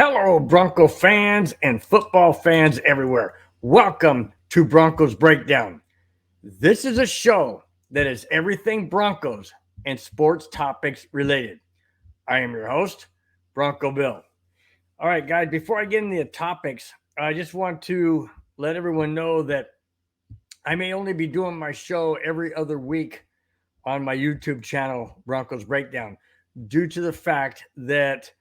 Hello, Bronco fans and football fans everywhere. Welcome to Broncos Breakdown. This is a show that is everything Broncos and sports topics related. I am your host, Bronco Bill. All right, guys, before I get into the topics, I just want to let everyone know that I may only be doing my show every other week on my YouTube channel, Broncos Breakdown, due to the fact that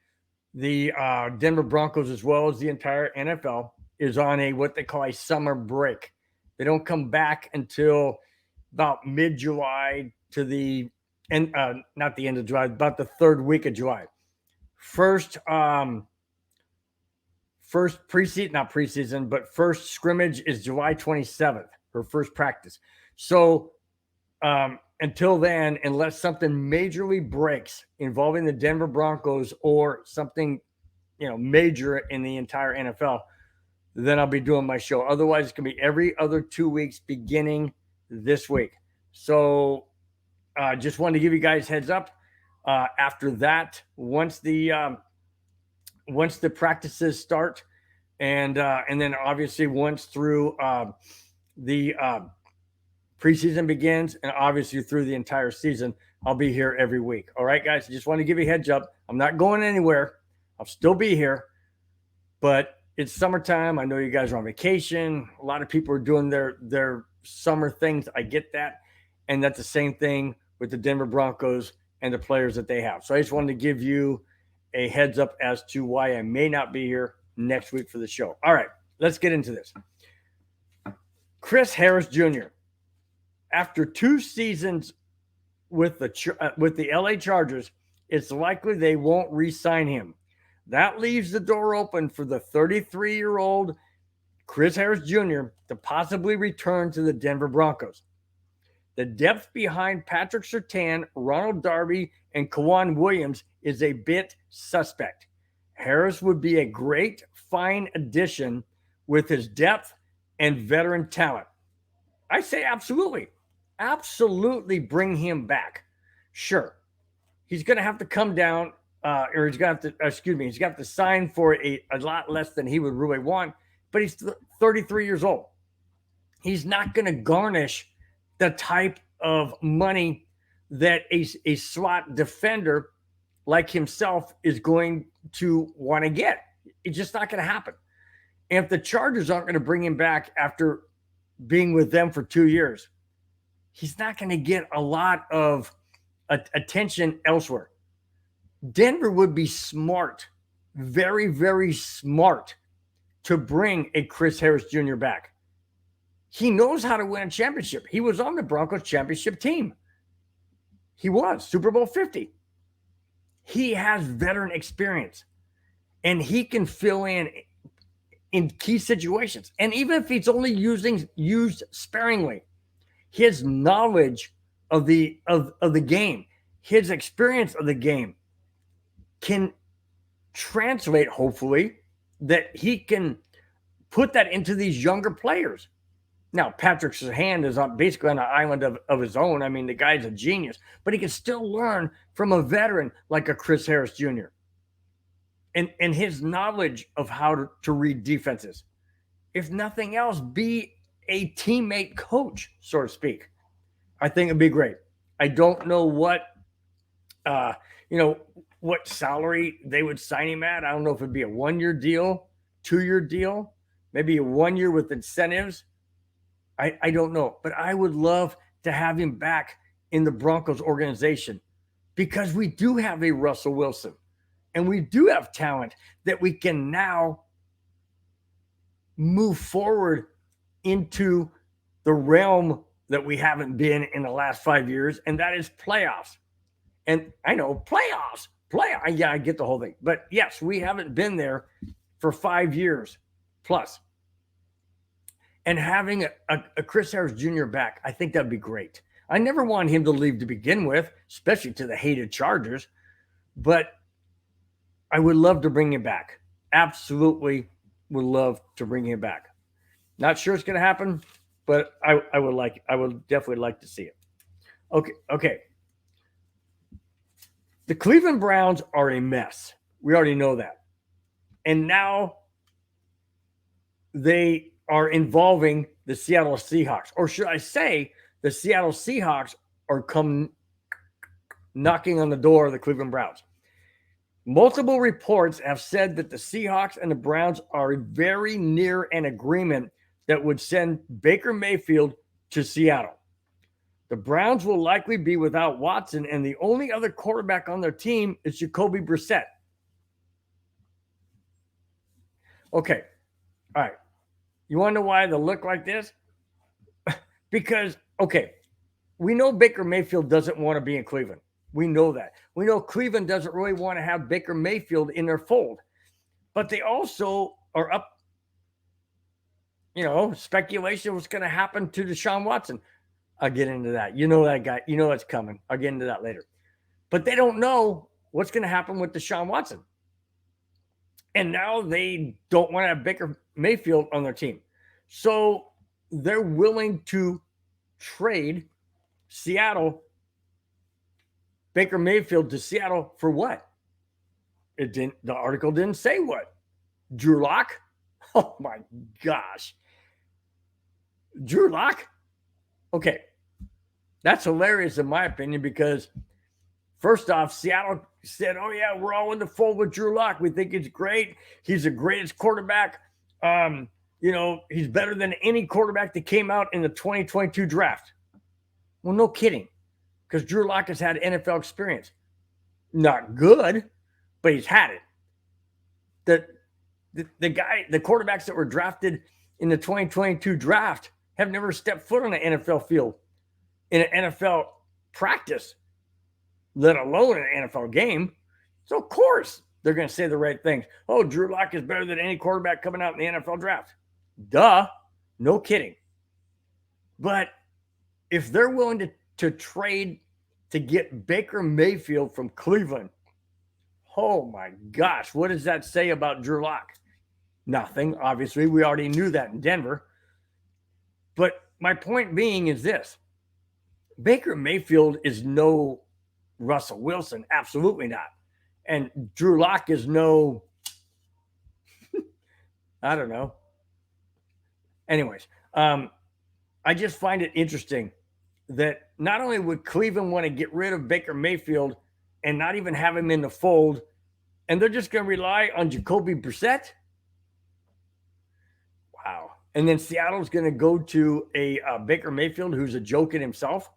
the Denver Broncos, as well as the entire NFL, is on a what they call a summer break. They don't come back until about mid-July to the end, not the end of July, about the third week of July. First preseason, not preseason, but first scrimmage is July 27th, or first practice. So until then, unless something majorly breaks involving the Denver Broncos or something, major in the entire NFL, then I'll be doing my show. Otherwise, it's going to be every other 2 weeks beginning this week. So just wanted to give you guys heads up. After that, once the practices start, and then obviously once through the preseason begins, and obviously through the entire season, I'll be here every week. All right, guys, I just want to give you a heads up. I'm not going anywhere. I'll still be here, but it's summertime. I know you guys are on vacation. A lot of people are doing their summer things. I get that. And that's the same thing with the Denver Broncos and the players that they have. So I just wanted to give you a heads up as to why I may not be here next week for the show. All right, let's get into this. Chris Harris Jr., after 2 seasons with the LA Chargers, it's likely they won't re-sign him. That leaves the door open for the 33-year-old Chris Harris Jr. to possibly return to the Denver Broncos. The depth behind Patrick Surtain, Ronald Darby, and K'Waun Williams is a bit suspect. Harris would be a great, fine addition with his depth and veteran talent. I say absolutely. Absolutely bring him back. Sure. He's going to have to come down, or he's going to have to sign for a lot less than he would really want, but he's 33 years old. He's not going to garnish the type of money that a slot defender like himself is going to want to get. It's just not going to happen. And if the Chargers aren't going to bring him back after being with them for 2 years, he's not going to get a lot of attention elsewhere. Denver would be smart, very, very smart, to bring a Chris Harris Jr. back. He knows how to win a championship. He was on the Broncos championship team. He was Super Bowl 50. He has veteran experience, and he can fill in key situations. And even if he's only used sparingly, his knowledge of the game, his experience of the game can translate, hopefully, that he can put that into these younger players. Now, Patrick Surtain is basically on an island of his own. I mean, the guy's a genius, but he can still learn from a veteran like a Chris Harris Jr. And his knowledge of how to read defenses. If nothing else, be a teammate coach, so to speak. I think it'd be great. I don't know what salary they would sign him at. I don't know if it'd be a 1-year deal, 2-year deal, maybe a 1 year with incentives. I don't know, but I would love to have him back in the Broncos organization because we do have a Russell Wilson and we do have talent that we can now move forward into the realm that we haven't been in the last 5 years, and that is playoffs. And I know playoffs. Yeah, I get the whole thing. But yes, we haven't been there for 5 years plus. And having a Chris Harris Jr. back, I think that'd be great. I never want him to leave to begin with, especially to the hated Chargers. But I would love to bring him back. Absolutely would love to bring him back. Not sure it's going to happen, but I would definitely like to see it. Okay. The Cleveland Browns are a mess. We already know that. And now they are involving the Seattle Seahawks. Or should I say, the Seattle Seahawks are knocking on the door of the Cleveland Browns. Multiple reports have said that the Seahawks and the Browns are very near an agreement that would send Baker Mayfield to Seattle. The Browns will likely be without Watson, and the only other quarterback on their team is Jacoby Brissett. Okay. All right. You want to know why they look like this? Because, okay, we know Baker Mayfield doesn't want to be in Cleveland. We know that. We know Cleveland doesn't really want to have Baker Mayfield in their fold. But they also are up, speculation what's going to happen to Deshaun Watson. I'll get into that. You know that guy. You know that's coming. I'll get into that later. But they don't know what's going to happen with Deshaun Watson. And now they don't want to have Baker Mayfield on their team. So they're willing to trade Baker Mayfield to Seattle for what? The article didn't say what. Drew Lock? Oh my gosh. Drew Lock? Okay. That's hilarious in my opinion because first off, Seattle said, oh yeah, we're all in the fold with Drew Lock. We think he's great. He's the greatest quarterback. He's better than any quarterback that came out in the 2022 draft. Well, no kidding. Because Drew Lock has had NFL experience. Not good, but he's had it. The quarterbacks that were drafted in the 2022 draft have never stepped foot on an NFL field in an NFL practice, let alone an NFL game. So, of course, they're going to say the right things. Oh, Drew Lock is better than any quarterback coming out in the NFL draft. Duh. No kidding. But if they're willing to trade to get Baker Mayfield from Cleveland, oh my gosh, what does that say about Drew Lock? Nothing. Obviously, we already knew that in Denver. But my point being is this. Baker Mayfield is no Russell Wilson. Absolutely not. And Drew Lock is no, I don't know. Anyways, I just find it interesting that not only would Cleveland want to get rid of Baker Mayfield and not even have him in the fold, and they're just going to rely on Jacoby Brissett. Wow. And then Seattle's going to go to a Baker Mayfield who's a joke in himself,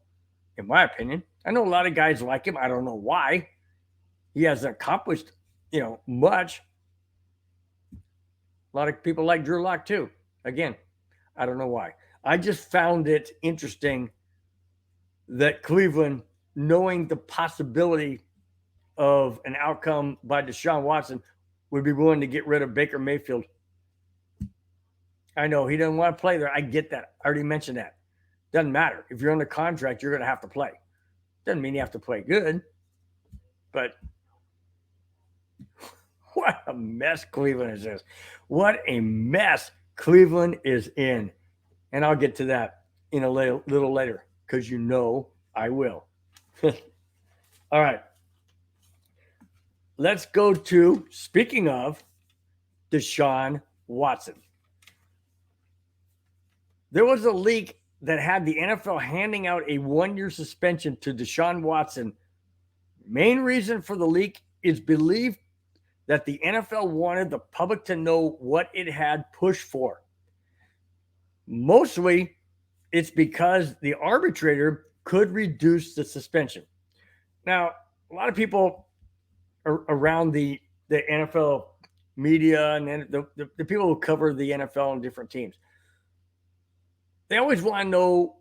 in my opinion. I know a lot of guys like him. I don't know why. He hasn't accomplished, much. A lot of people like Drew Lock too. Again, I don't know why. I just found it interesting that Cleveland, knowing the possibility of an outcome by Deshaun Watson, would be willing to get rid of Baker Mayfield. I know he doesn't want to play there. I get that. I already mentioned that. Doesn't matter. If you're under contract, you're going to have to play. Doesn't mean you have to play good. But what a mess Cleveland is in. What a mess Cleveland is in. And I'll get to that in a little later because I will. All right. Let's go to, speaking of, Deshaun Watson. There was a leak that had the NFL handing out a 1-year suspension to Deshaun Watson. Main reason for the leak is believed that the NFL wanted the public to know what it had pushed for. Mostly, it's because the arbitrator could reduce the suspension. Now, a lot of people around the NFL media and the people who cover the NFL and different teams, they always want to know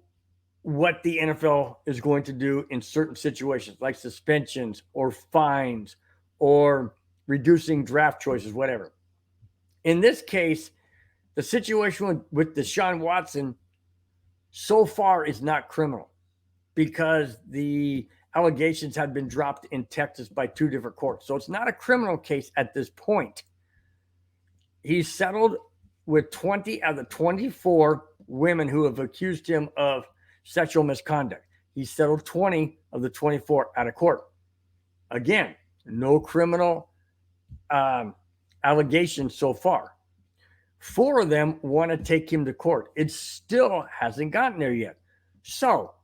what the NFL is going to do in certain situations, like suspensions or fines or reducing draft choices, whatever. In this case, the situation with Deshaun Watson so far is not criminal because the allegations had been dropped in Texas by 2 different courts. So it's not a criminal case at this point. He settled with 20 out of the 24 women who have accused him of sexual misconduct. He settled 20 of the 24 out of court. Again, no criminal allegations so far. 4 of them want to take him to court. It still hasn't gotten there yet. So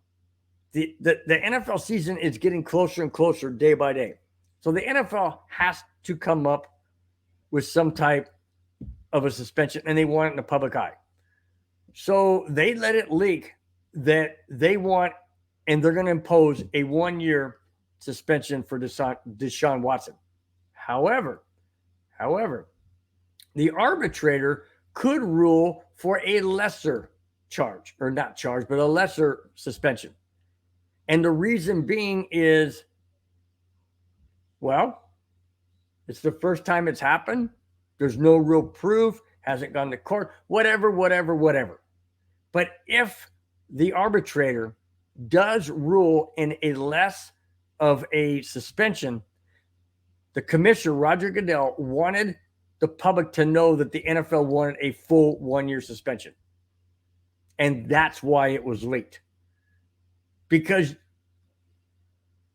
the NFL season is getting closer and closer day by day. So the NFL has to come up with some type of a suspension, and they want it in the public eye. So they let it leak that they want, and they're going to impose a 1-year suspension for Deshaun Watson. However, the arbitrator could rule for a lesser charge, or not charge, but a lesser suspension. And the reason being is, well, it's the first time it's happened. There's no real proof, hasn't gone to court, whatever. But if the arbitrator does rule in a less of a suspension, the commissioner, Roger Goodell, wanted the public to know that the NFL wanted a full 1-year suspension. And that's why it was leaked. Because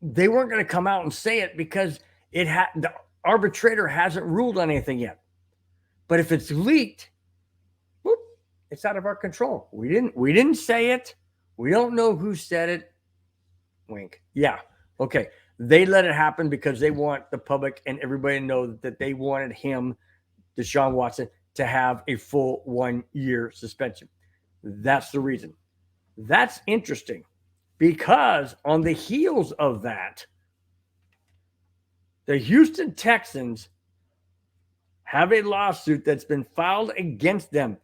they weren't going to come out and say it because the arbitrator hasn't ruled on anything yet. But if it's leaked, whoop, it's out of our control. We didn't say it. We don't know who said it. Wink. Yeah. Okay. They let it happen because they want the public and everybody to know that they wanted him, Deshaun Watson, to have a full 1-year suspension. That's the reason. That's interesting because on the heels of that, the Houston Texans have a lawsuit that's been filed against them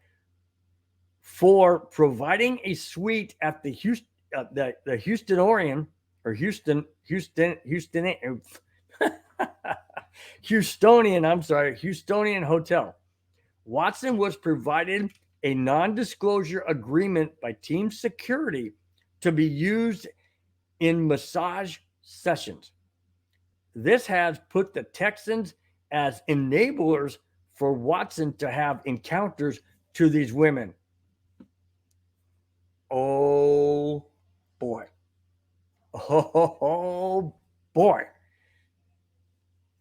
for providing a suite at the Houstonian Hotel. Watson was provided a non-disclosure agreement by team security to be used in massage sessions. This has put the Texans as enablers for Watson to have encounters to these women. Oh boy. Oh boy.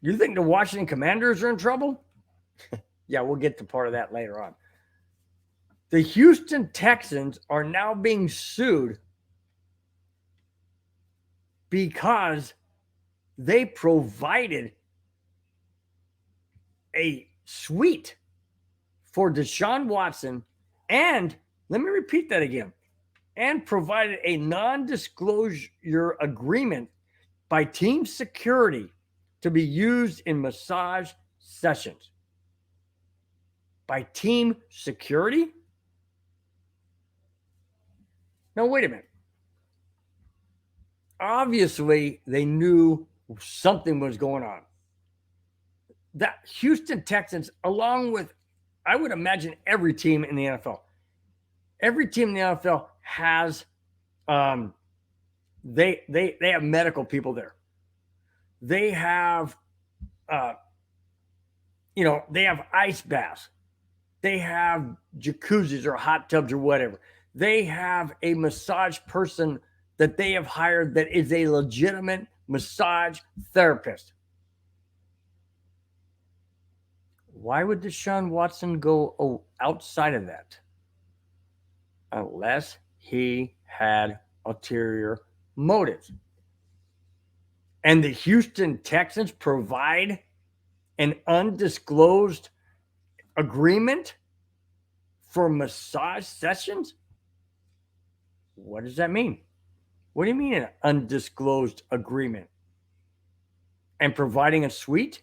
You think the Washington Commanders are in trouble? Yeah, we'll get to part of that later on. The Houston Texans are now being sued because they provided a suite for Deshaun Watson, and let me repeat that again, and provided a non-disclosure agreement by team security to be used in massage sessions. By team security? Now, wait a minute. Obviously, they knew something was going on. The Houston Texans, along with, I would imagine, every team in the NFL. Every team in the NFL has, they have medical people there. They have, they have ice baths. They have jacuzzis or hot tubs or whatever. They have a massage person that they have hired that is a legitimate massage therapist. Why would Deshaun Watson go outside of that? Unless he had ulterior motives. And the Houston Texans provide an undisclosed agreement for massage sessions? What does that mean? What do you mean an undisclosed agreement? And providing a suite?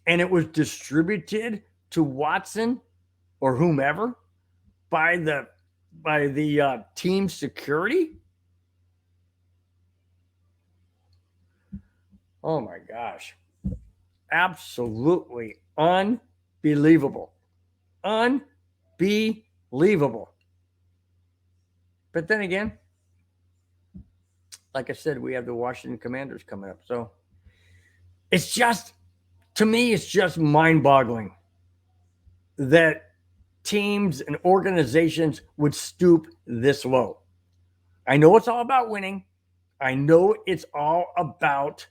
And it was distributed to Watson or whomever by the team security? Oh my gosh. Absolutely unbelievable. Unbelievable. But then again, like I said, we have the Washington Commanders coming up. So it's just, to me, it's just mind-boggling that teams and organizations would stoop this low. I know it's all about winning. I know it's all about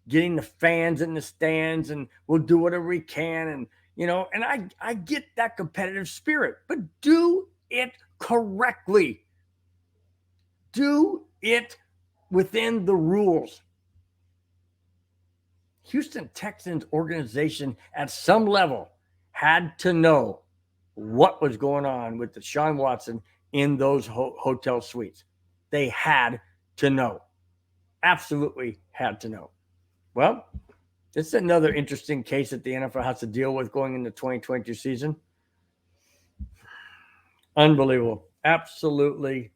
getting the fans in the stands, and we'll do whatever we can. And, and I get that competitive spirit, but do it correctly. Do it within the rules. Houston Texans organization at some level had to know what was going on with the Shaun Watson in those hotel suites. They had to know. Absolutely had to know. Well, this is another interesting case that the NFL has to deal with going into the 2022 season. Unbelievable. Absolutely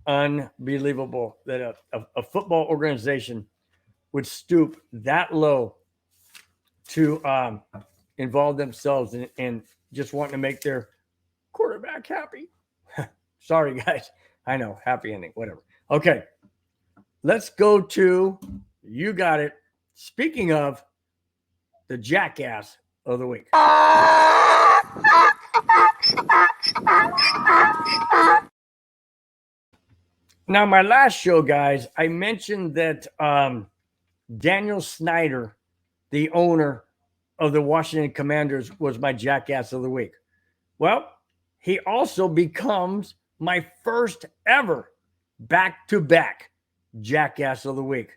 unbelievable that a football organization would stoop that low to involve themselves in just wanting to make their quarterback happy. Sorry, guys. I know. Happy ending. Whatever. Okay. Let's go to, you got it. Speaking of the jackass of the week. Now, my last show, guys, I mentioned that Daniel Snyder, the owner of the Washington Commanders, was my jackass of the week. Well, he also becomes my first ever back-to-back jackass of the week.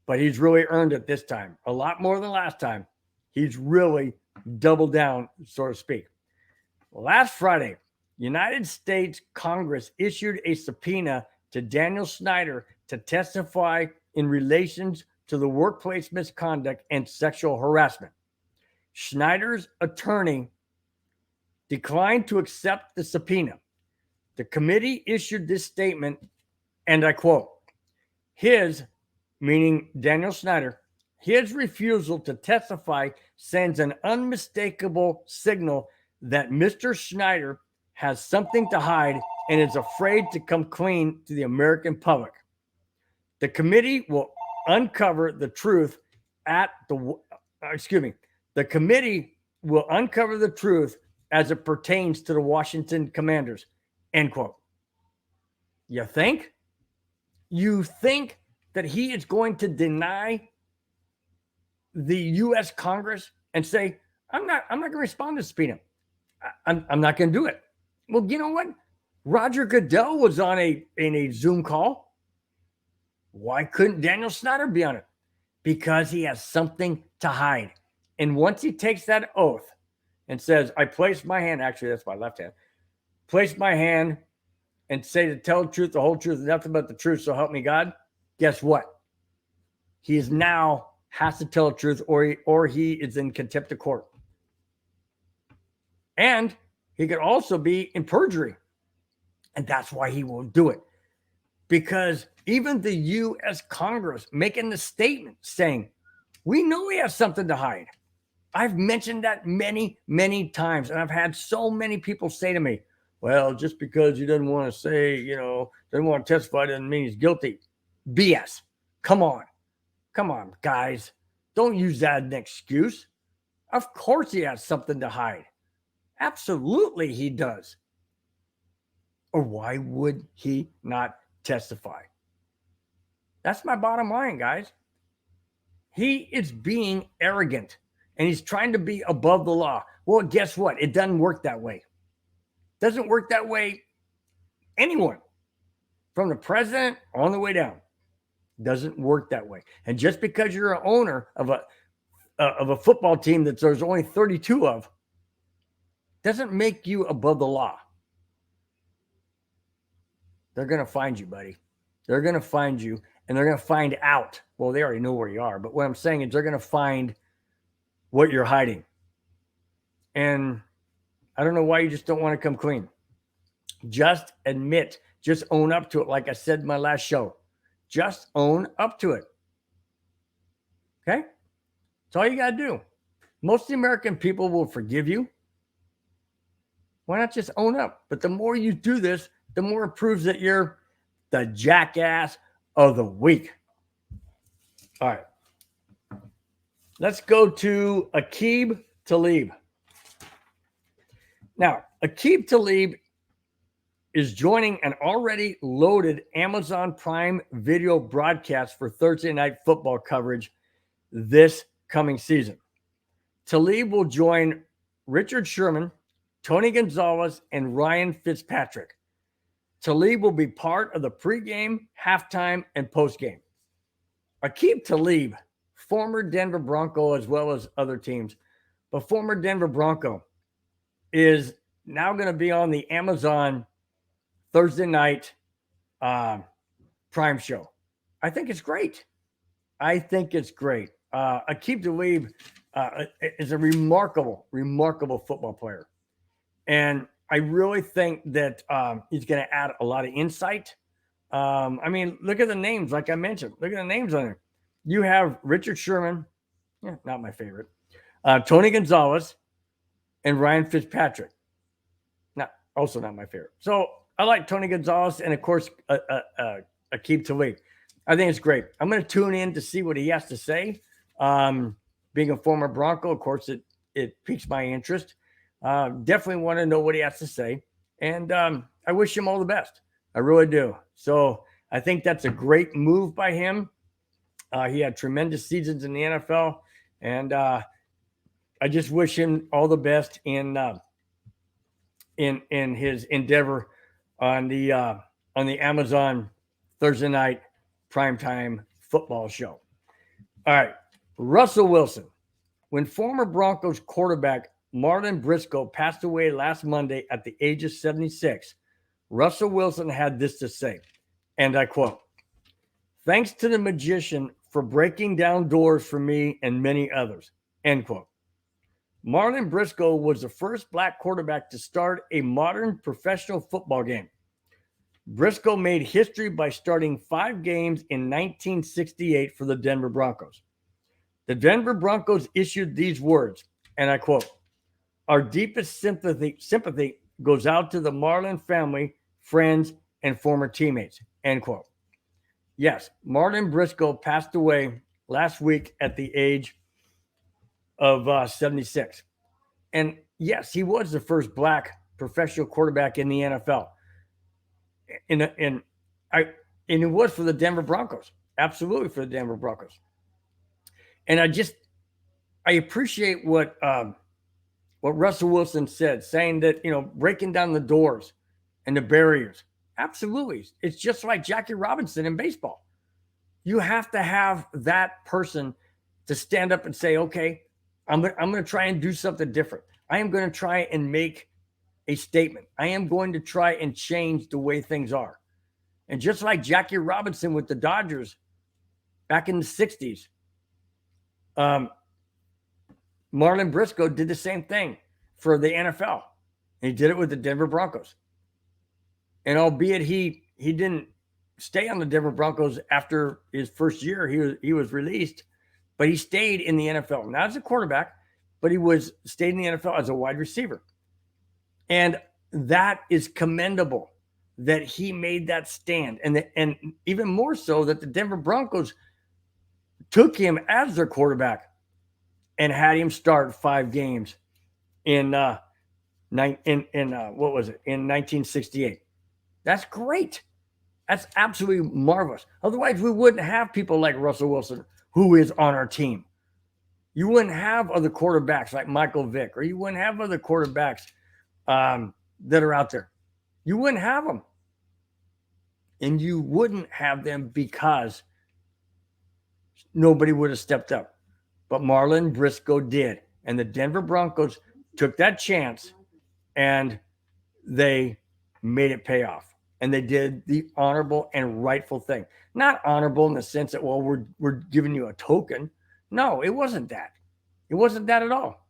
But he's really earned it this time. A lot more than last time. He's really doubled down, so to speak. Last Friday, United States Congress issued a subpoena to Daniel Snyder to testify in relations to the workplace misconduct and sexual harassment. Snyder's attorney declined to accept the subpoena. The committee issued this statement, and I quote, his, meaning Daniel Snyder, his refusal to testify sends an unmistakable signal that Mr. Snyder has something to hide and is afraid to come clean to the American public. The committee will uncover the truth the committee will uncover the truth as it pertains to the Washington Commanders, end quote. You think? You think that he is going to deny the U.S. Congress and say, I'm not going to respond to the subpoena. I'm not going to do it. Well, you know what? Roger Goodell was on a Zoom call. Why couldn't Daniel Snyder be on it? Because he has something to hide. And once he takes that oath and says, I place my hand, actually, that's my left hand, place my hand and say to tell the truth, the whole truth, and nothing but the truth, so help me God, guess what? He is now has to tell the truth or he is in contempt of court. And he could also be in perjury. And that's why he won't do it. Because even the U.S. Congress making the statement saying, we know he has something to hide. I've mentioned that many, many times. And I've had so many people say to me, well, just because he doesn't want to say, doesn't want to testify doesn't mean he's guilty. BS. Come on, guys. Don't use that as an excuse. Of course he has something to hide. Absolutely he does. Or why would he not testify? That's my bottom line, guys. He is being arrogant and he's trying to be above the law. Well, guess what? It doesn't work that way. Doesn't work that way. Anyone, from the president on the way down, doesn't work that way. And just because you're an owner of a football team that there's only 32 of, doesn't make you above the law. They're going to find you, buddy. They're going to find you, and they're going to find out. Well, they already know where you are, but what I'm saying is they're going to find what you're hiding. And I don't know why you just don't want to come clean. Just admit, just own up to it. Like I said in my last show, just own up to it. Okay? That's all you got to do. Most of the American people will forgive you. Why not just own up? But the more you do this, the more it proves that you're the jackass of the week. All right. Let's go to Aqib Talib. Now, Aqib Talib is joining an already loaded Amazon Prime Video broadcast for Thursday Night Football coverage this coming season. Talib will join Richard Sherman, Tony Gonzalez, and Ryan Fitzpatrick. Talib will be part of the pregame, halftime, and postgame. Aqib Talib, former Denver Bronco as well as other teams, but former Denver Bronco, is now going to be on the Amazon Thursday night prime show. I think it's great. Aqib Talib is a remarkable football player. And I really think that he's going to add a lot of insight. I mean, look at the names, like I mentioned. Look at the names on there. You have Richard Sherman, not my favorite, Tony Gonzalez, and Ryan Fitzpatrick. Also not my favorite. So I like Tony Gonzalez and, of course, Aqib Talib. I think it's great. I'm going to tune in to see what he has to say. Being a former Bronco, of course, it piques my interest. Definitely want to know what he has to say. And I wish him all the best. I really do. So I think that's a great move by him. He had tremendous seasons in the NFL. And I just wish him all the best in his endeavor on the Amazon Thursday night primetime football show. All right. Russell Wilson. When former Broncos quarterback Marlon Briscoe passed away last Monday at the age of 76, Russell Wilson had this to say, and I quote, "Thanks to the magician for breaking down doors for me and many others," end quote. Marlon Briscoe was the first black quarterback to start a modern professional football game. Briscoe made history by starting 5 games in 1968 for the Denver Broncos. The Denver Broncos issued these words, and I quote, "Our deepest sympathy goes out to the Marlon family, friends, and former teammates," end quote. Yes, Marlon Briscoe passed away last week at the age of 76. And yes, he was the first black professional quarterback in the NFL. And it was for the Denver Broncos. Absolutely for the Denver Broncos. And I appreciate what Russell Wilson said, saying that, breaking down the doors and the barriers. Absolutely. It's just like Jackie Robinson in baseball. You have to have that person to stand up and say, okay, I'm going to try and do something different. I am going to try and make a statement. I am going to try and change the way things are. And just like Jackie Robinson with the Dodgers back in the 60s, Marlon Briscoe did the same thing for the NFL. He did it with the Denver Broncos. And albeit he didn't stay on the Denver Broncos after his first year, he was released, but he stayed in the NFL, not as a quarterback, but he stayed in the NFL as a wide receiver. And that is commendable that he made that stand. And even more so that the Denver Broncos took him as their quarterback and had him start 5 games in 1968. That's great. That's absolutely marvelous. Otherwise, we wouldn't have people like Russell Wilson, who is on our team. You wouldn't have other quarterbacks like Michael Vick, or you wouldn't have other quarterbacks that are out there. You wouldn't have them. And you wouldn't have them because nobody would have stepped up. But Marlon Briscoe did. And the Denver Broncos took that chance and they made it pay off. And they did the honorable and rightful thing. Not honorable in the sense that, well, we're giving you a token. No, it wasn't that. It wasn't that at all.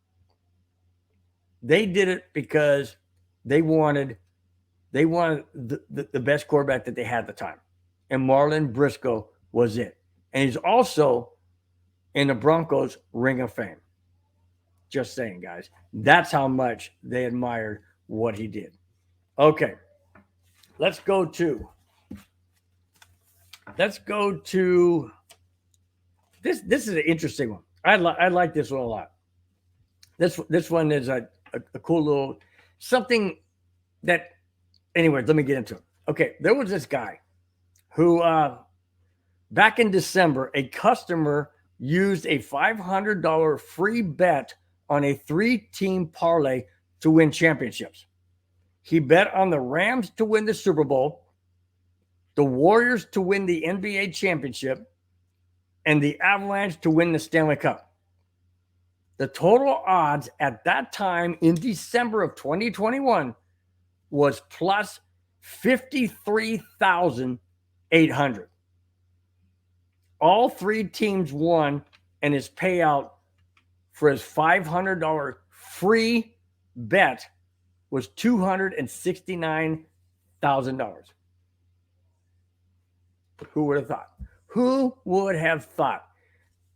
They did it because they wanted the best quarterback that they had at the time. And Marlon Briscoe was it. And he's also in the Broncos Ring of Fame. Just saying, guys. That's how much they admired what he did. Okay. Let's go to this. This is an interesting one. I like this one a lot. This one is a cool little something that. Anyway, let me get into it. Okay, there was this guy who back in December, a customer used a $500 free bet on a 3-team parlay to win championships. He bet on the Rams to win the Super Bowl, the Warriors to win the NBA championship, and the Avalanche to win the Stanley Cup. The total odds at that time in December of 2021 was plus 53,800. All 3 teams won, and his payout for his $500 free bet was $269,000. Who would have thought? Who would have thought?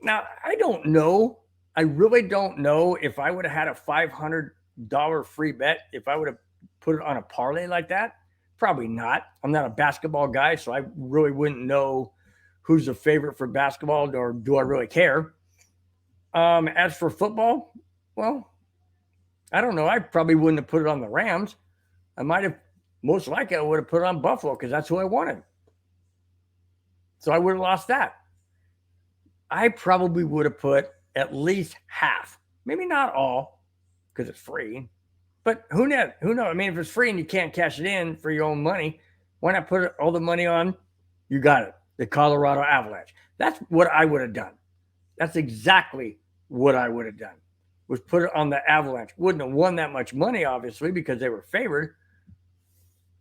Now, I don't know. I really don't know if I would have had a $500 free bet, if I would have put it on a parlay like that. Probably not. I'm not a basketball guy, so I really wouldn't know who's the favorite for basketball, or do I really care? As for football, well, I don't know. I probably wouldn't have put it on the Rams. I might have, most likely I would have put it on Buffalo because that's who I wanted. So I would have lost that. I probably would have put at least half, maybe not all, because it's free. But who knows? Who knows? I mean, if it's free and you can't cash it in for your own money, why not put all the money on? You got it. The Colorado Avalanche. That's what I would have done. That's exactly what I would have done. Was put it on the Avalanche. Wouldn't have won that much money, obviously, because they were favored.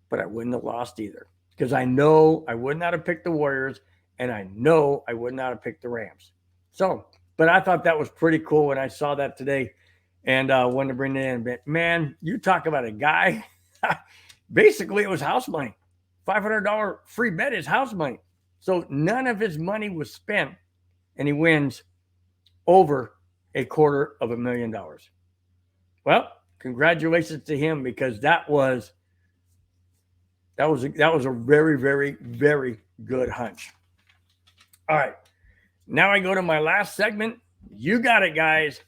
But I wouldn't have lost either. Because I know I would not have picked the Warriors, and I know I would not have picked the Rams. So, but I thought that was pretty cool when I saw that today, and wanted to bring it in. But man, you talk about a guy. Basically, it was house money. $500 free bet is house money. So none of his money was spent, and he wins over $250,000. Well, congratulations to him, because that was a very, very, very good hunch. All right. Now I go to my last segment. You got it, guys.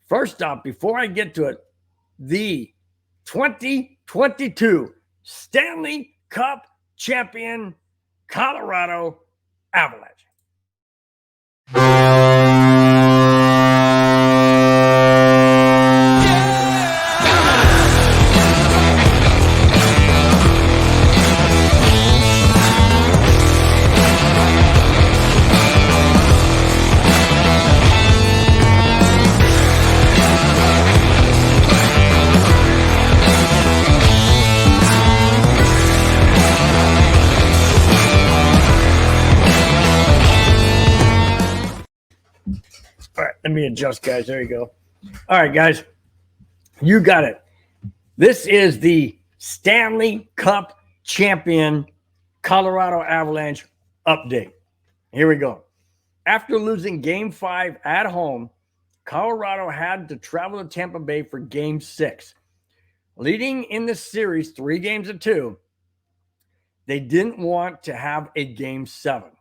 First off, before I get to it, the 2022 Stanley Cup champion Colorado Avalanche. All right, let me adjust, guys. There you go. All right, guys, you got it. This is the Stanley Cup champion Colorado Avalanche update. Here we go. After losing Game 5 at home, Colorado had to travel to Tampa Bay for Game 6. Leading in the series 3-2, they didn't want to have a Game 7.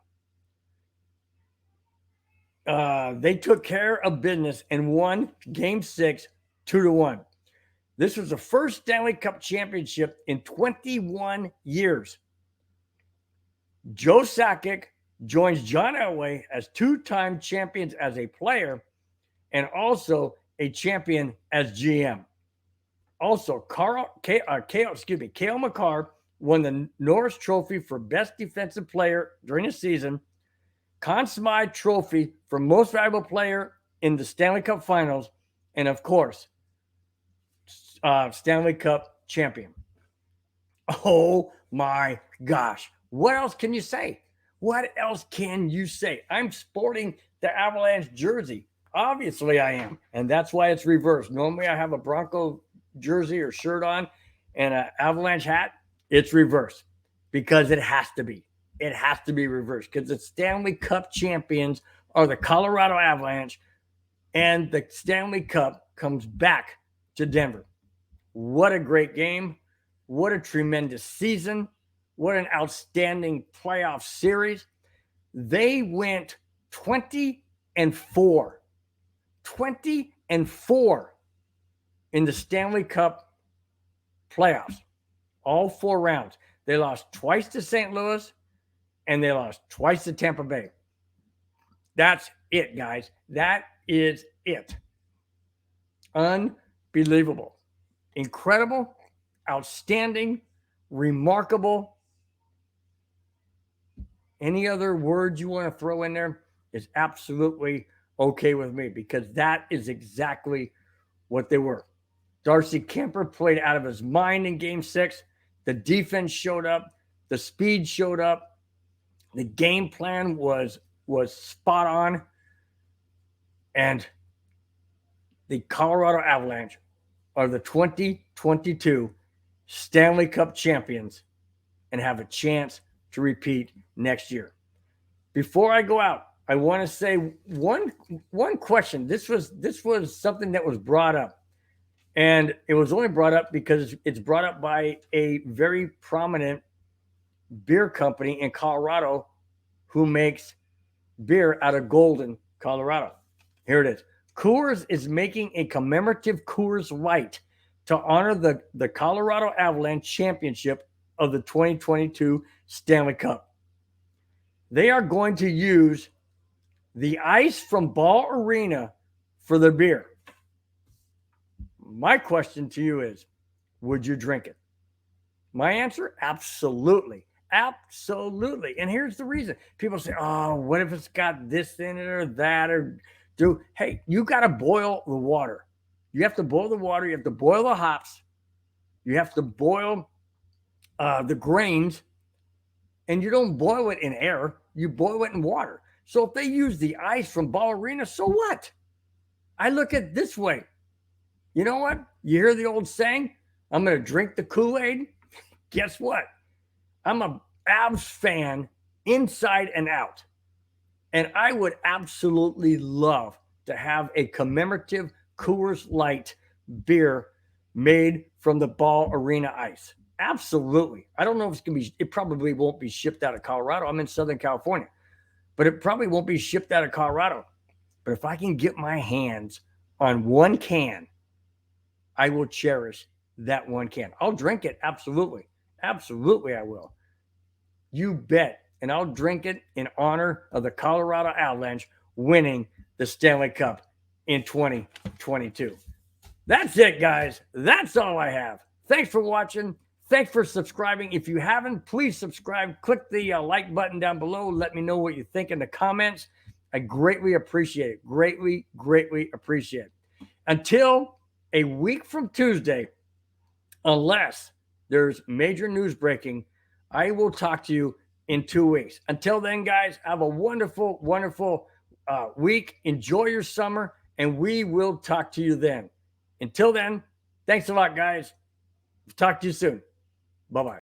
They took care of business and won Game 6 2-1. This was the first Stanley Cup championship in 21 years. Joe Sakic joins John Elway as 2-time champions as a player and also a champion as GM. Also, Cale Makar won the Norris Trophy for Best Defensive Player during the season, Conn Smythe Trophy for Most Valuable Player in the Stanley Cup Finals, and of course, Stanley Cup champion. Oh my gosh. What else can you say? What else can you say? I'm sporting the Avalanche jersey. Obviously I am. And that's why it's reversed. Normally I have a Bronco jersey or shirt on and an Avalanche hat. It's reversed because it has to be. It has to be reversed because the Stanley Cup champions are the Colorado Avalanche, and the Stanley Cup comes back to Denver. What a great game. What a tremendous season. What an outstanding playoff series. They went 20-4. 20-4 in the Stanley Cup playoffs. All 4 rounds. They lost twice to St. Louis, and they lost twice to Tampa Bay. That's it, guys. That is it. Unbelievable. Incredible, outstanding, remarkable. Any other words you want to throw in there is absolutely okay with me, because that is exactly what they were. Darcy Kemper played out of his mind in game 6. The defense showed up. The speed showed up. The game plan was spot on. And the Colorado Avalanche are the 2022 Stanley Cup champions and have a chance to repeat next year. Before I go out, I want to say one question. This was something that was brought up, and it was only brought up because it's brought up by a very prominent beer company in Colorado who makes beer out of Golden, Colorado. Here it is. Coors is making a commemorative Coors Light to honor the Colorado Avalanche championship of the 2022 Stanley Cup. They are going to use the ice from Ball Arena for their beer. My question to you is, would you drink it? My answer, absolutely. Absolutely. And here's the reason. People say, oh, what if it's got this in it or that? Hey, you got to boil the water. You have to boil the water. You have to boil the hops. You have to boil the grains. And you don't boil it in air. You boil it in water. So if they use the ice from Ball Arena, so what? I look at it this way. You know what? You hear the old saying, I'm going to drink the Kool-Aid. Guess what? I'm a Avs fan inside and out. And I would absolutely love to have a commemorative Coors Light beer made from the Ball Arena ice. Absolutely. I don't know if it's going to be, it probably won't be shipped out of Colorado. I'm in Southern California, but it probably won't be shipped out of Colorado. But if I can get my hands on one can, I will cherish that one can. I'll drink it. Absolutely. Absolutely, I will. You bet. And I'll drink it in honor of the Colorado Avalanche winning the Stanley Cup in 2022. That's it, guys. That's all I have. Thanks for watching. Thanks for subscribing. If you haven't, please subscribe. Click the like button down below. Let me know what you think in the comments. I greatly appreciate it. Greatly, greatly appreciate it. Until a week from Tuesday, unless there's major news breaking, I will talk to you in 2 weeks. Until then, guys, have a wonderful, wonderful week. Enjoy your summer, and we will talk to you then. Until then, thanks a lot, guys. Talk to you soon. Bye-bye.